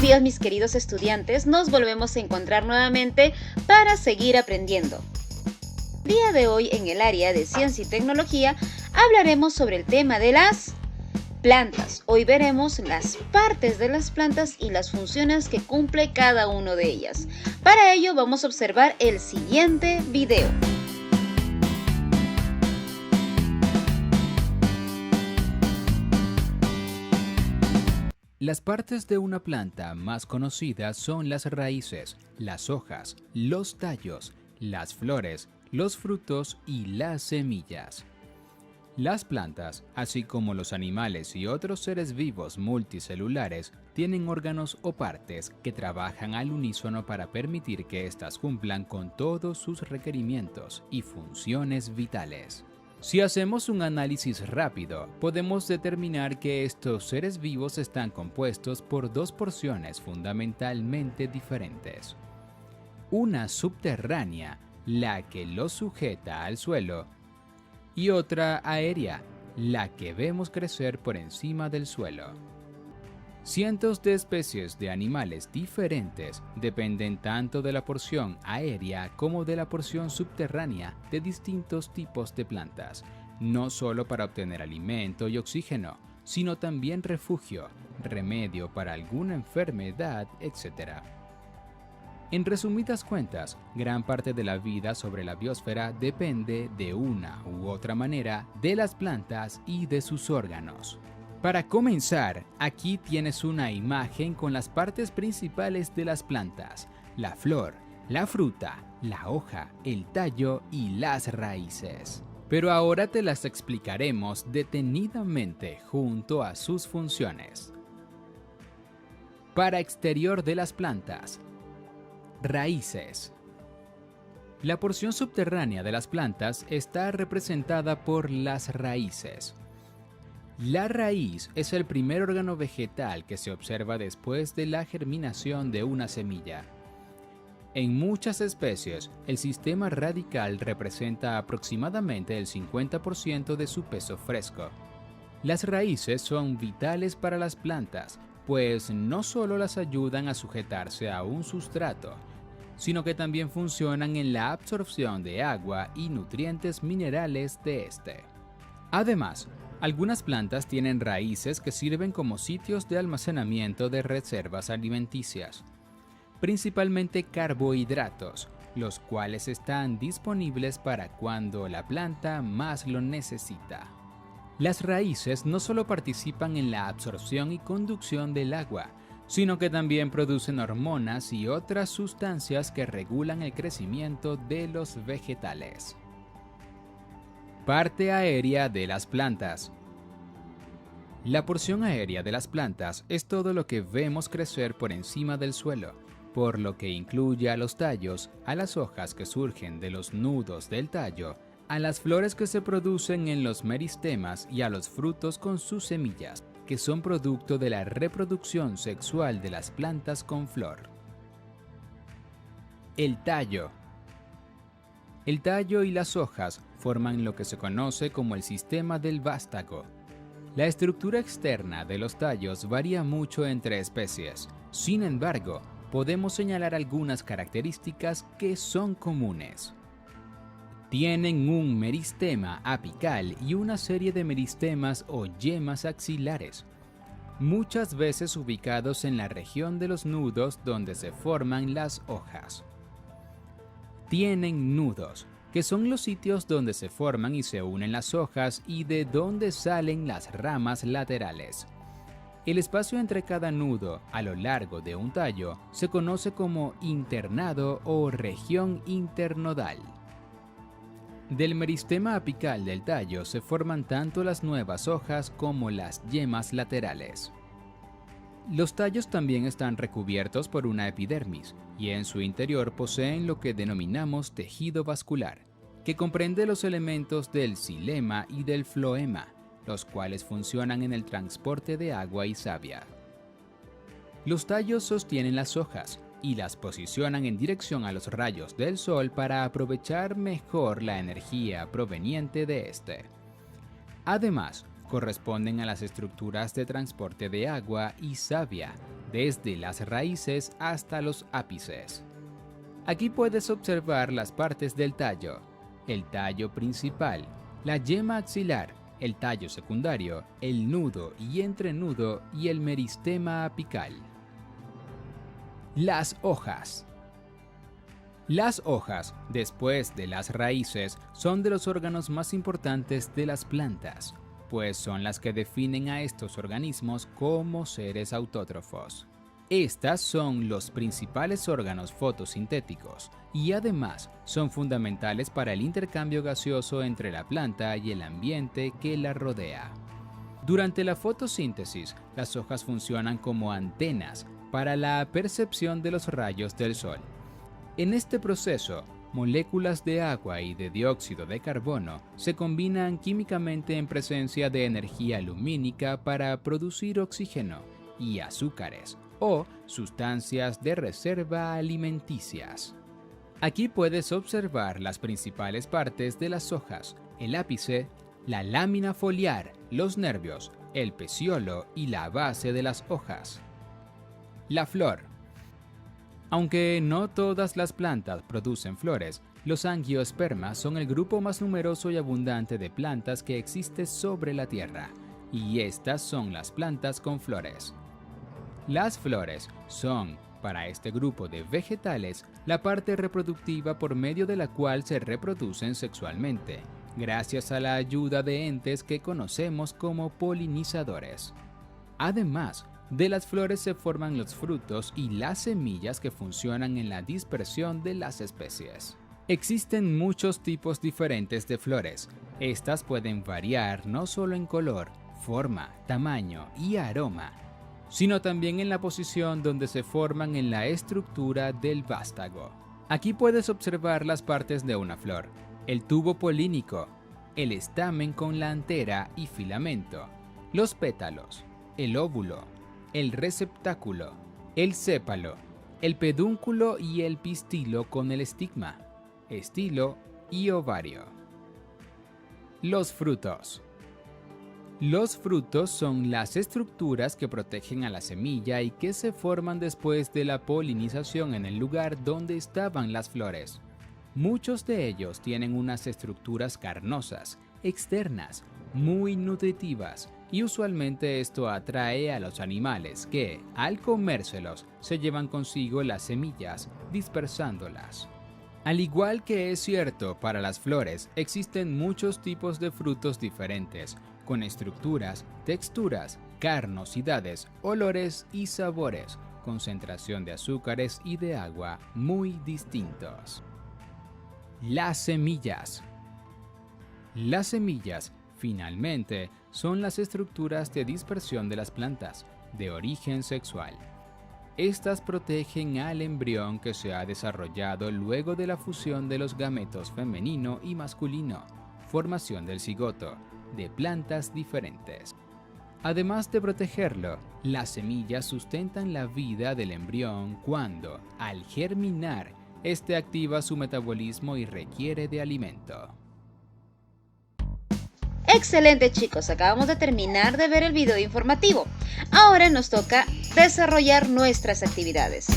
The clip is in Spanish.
días, mis queridos estudiantes, nos volvemos a encontrar nuevamente para seguir aprendiendo. El día de hoy en el área de ciencia y tecnología hablaremos sobre el tema de las plantas. Hoy veremos las partes de las plantas y las funciones que cumple cada una de ellas. Para ello vamos a observar el siguiente video. Las partes de una planta más conocidas son las raíces, las hojas, los tallos, las flores, los frutos y las semillas. Las plantas, así como los animales y otros seres vivos multicelulares, tienen órganos o partes que trabajan al unísono para permitir que éstas cumplan con todos sus requerimientos y funciones vitales. Si hacemos un análisis rápido, podemos determinar que estos seres vivos están compuestos por dos porciones fundamentalmente diferentes. Una subterránea, la que los sujeta al suelo, y otra aérea, la que vemos crecer por encima del suelo. Cientos de especies de animales diferentes dependen tanto de la porción aérea como de la porción subterránea de distintos tipos de plantas, no solo para obtener alimento y oxígeno, sino también refugio, remedio para alguna enfermedad, etc. En resumidas cuentas, gran parte de la vida sobre la biosfera depende de una u otra manera de las plantas y de sus órganos. Para comenzar, aquí tienes una imagen con las partes principales de las plantas: la flor, la fruta, la hoja, el tallo y las raíces. Pero ahora te las explicaremos detenidamente junto a sus funciones. Para exterior de las plantas. Raíces. La porción subterránea de las plantas está representada por las raíces. La raíz es el primer órgano vegetal que se observa después de la germinación de una semilla. En muchas especies, el sistema radical representa aproximadamente el 50% de su peso fresco. Las raíces son vitales para las plantas, pues no solo las ayudan a sujetarse a un sustrato, sino que también funcionan en la absorción de agua y nutrientes minerales de este. Además, algunas plantas tienen raíces que sirven como sitios de almacenamiento de reservas alimenticias, principalmente carbohidratos, los cuales están disponibles para cuando la planta más lo necesita. Las raíces no solo participan en la absorción y conducción del agua, sino que también producen hormonas y otras sustancias que regulan el crecimiento de los vegetales. Parte aérea de las plantas. La porción aérea de las plantas es todo lo que vemos crecer por encima del suelo, por lo que incluye a los tallos, a las hojas que surgen de los nudos del tallo, a las flores que se producen en los meristemas y a los frutos con sus semillas, que son producto de la reproducción sexual de las plantas con flor. El tallo. El tallo y las hojas forman lo que se conoce como el sistema del vástago. La estructura externa de los tallos varía mucho entre especies. Sin embargo, podemos señalar algunas características que son comunes. Tienen un meristema apical y una serie de meristemas o yemas axilares, muchas veces ubicados en la región de los nudos donde se forman las hojas. Tienen nudos, que son los sitios donde se forman y se unen las hojas y de donde salen las ramas laterales. El espacio entre cada nudo a lo largo de un tallo se conoce como internado o región internodal. Del meristema apical del tallo se forman tanto las nuevas hojas como las yemas laterales. Los tallos también están recubiertos por una epidermis y en su interior poseen lo que denominamos tejido vascular, que comprende los elementos del xilema y del floema, los cuales funcionan en el transporte de agua y savia. Los tallos sostienen las hojas y las posicionan en dirección a los rayos del sol para aprovechar mejor la energía proveniente de este. Además, corresponden a las estructuras de transporte de agua y savia, desde las raíces hasta los ápices. Aquí puedes observar las partes del tallo: el tallo principal, la yema axilar, el tallo secundario, el nudo y entrenudo y el meristema apical. Las hojas. Las hojas, después de las raíces, son de los órganos más importantes de las plantas, pues son las que definen a estos organismos como seres autótrofos. Estas son los principales órganos fotosintéticos y además son fundamentales para el intercambio gaseoso entre la planta y el ambiente que la rodea. Durante la fotosíntesis, las hojas funcionan como antenas para la percepción de los rayos del sol. En este proceso, moléculas de agua y de dióxido de carbono se combinan químicamente en presencia de energía lumínica para producir oxígeno y azúcares o sustancias de reserva alimenticias. Aquí puedes observar las principales partes de las hojas: el ápice, la lámina foliar, los nervios, el peciolo y la base de las hojas. La flor. Aunque no todas las plantas producen flores, los angiospermas son el grupo más numeroso y abundante de plantas que existe sobre la Tierra, y estas son las plantas con flores. Las flores son, para este grupo de vegetales, la parte reproductiva por medio de la cual se reproducen sexualmente, gracias a la ayuda de entes que conocemos como polinizadores. Además, de las flores se forman los frutos y las semillas que funcionan en la dispersión de las especies. Existen muchos tipos diferentes de flores. Estas pueden variar no solo en color, forma, tamaño y aroma, sino también en la posición donde se forman en la estructura del vástago. Aquí puedes observar las partes de una flor: el tubo polínico, el estamen con la antera y filamento, los pétalos, el óvulo, el receptáculo, el sépalo, el pedúnculo y el pistilo con el estigma, estilo y ovario. Los frutos. Los frutos son las estructuras que protegen a la semilla y que se forman después de la polinización en el lugar donde estaban las flores. Muchos de ellos tienen unas estructuras carnosas, externas, muy nutritivas, y usualmente esto atrae a los animales que, al comérselos, se llevan consigo las semillas, dispersándolas. Al igual que es cierto para las flores, existen muchos tipos de frutos diferentes, con estructuras, texturas, carnosidades, olores y sabores, concentración de azúcares y de agua muy distintos. Las semillas. Las semillas, finalmente, son las estructuras de dispersión de las plantas, de origen sexual. Estas protegen al embrión que se ha desarrollado luego de la fusión de los gametos femenino y masculino, formación del cigoto, de plantas diferentes. Además de protegerlo, las semillas sustentan la vida del embrión cuando, al germinar, este activa su metabolismo y requiere de alimento. Excelente, chicos, acabamos de terminar de ver el video informativo. Ahora nos toca desarrollar nuestras actividades.